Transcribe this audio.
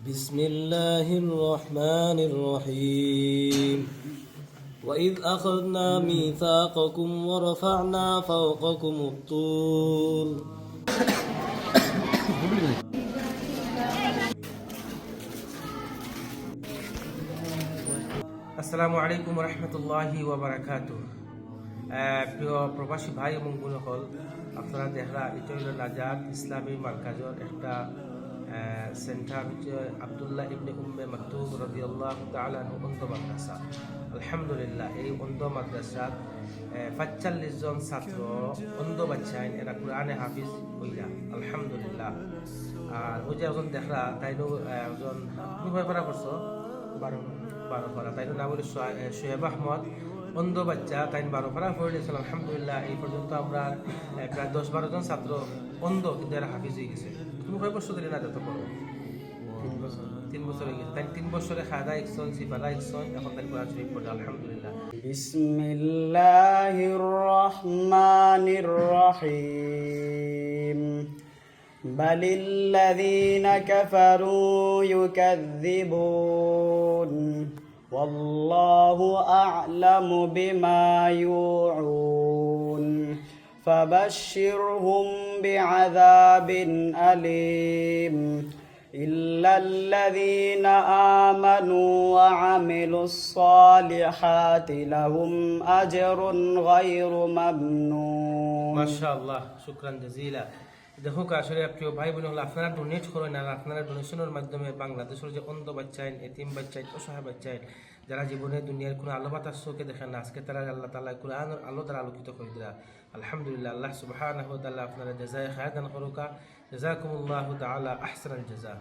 بسم الله الرحمن الرحيم وإذ أخذنا ميثاقكم ورفعنا فوقكم الطور আসসালামু আলাইকুম রহমতুল্লাহি ওয়াবারাকাতুহ। প্রিয় প্রবাসী ভাই এবং বোন হল, আপনারা দেখরা এটা হইল নাজাত ইসলামী মার্কাজর একটা সেন্টার আব্দুল্লাহ ইবনে উম্মে মাকতুম রাদিয়াল্লাহু তাআলা আনহু অন্ধ মাদ্রাসা। আলহামদুলিল্লাহ, এই অন্ধ মাদ্রাসাত ৪৫ জন ছাত্র অন্ধ বাচ্চাইন এরা কোরআনে হাফিজ হইলা আলহামদুলিল্লাহ। আর ওই যে একজন দেখরা তাইনো একজন তুমি ভয় করা করছো বারো পারা তাইনো নাম হলো সোহেব আহমদ, অন্ধ বাচ্চা তাই 12 পারা পড়েছিল আলহামদুলিল্লাহ। এই পর্যন্ত আমরা প্রায় 10-12 জন ছাত্র অন্ধ, কিন্তু এরা হাফিজ হয়ে গেছে। তুমি কয় বছর ধরে না যত করো? 3 বছর হয়ে গেছে। তাই 3 বছরে খাদা ইকসন সিফালা ইকসন, এখন তাই কোরআন শরীফ পড়ে আলহামদুলিল্লাহ। বিসমিল্লাহির রহমানির রহিম বালিল্লাযীনা কাফারু ইউকাযযিবুন ওয়াল্লাহু আ'লামু বিমা ইউ'উন ফাবাশশিরহুম বি'আযাবিন আলীম ইল্লাল্লাযীনা আমানু ওয়া আমিলুস সালিহাতি লাহুম আজরুন গায়রু মামনুন। মাশাআল্লাহ, শুকরান জাযীলা। দেখো আসলে প্রিয় ভাই বোন হলো, আপনারা ডোনেট করেন আর আপনারা ডোনেশনের মাধ্যমে বাংলাদেশের যে অন্ধ বাচ্চাইন, এতিম বাচ্চাইন, অসহায় বাচ্চাইন, যারা জীবনে দুনিয়ার কোনো আলো বাতাস চোখে দেখেন না, আজকে তারা আল্লাহ তাআলা কুরআনের আলো দ্বারা আলোকিত করে দিলা আলহামদুলিল্লাহ। আল্লাহ সুবহানাহু ওয়া তাআলা আপনারা জাযায়ে খায়র দান করুকা। জাযাকুমুল্লাহু তাআলা আহসানাল জাযা।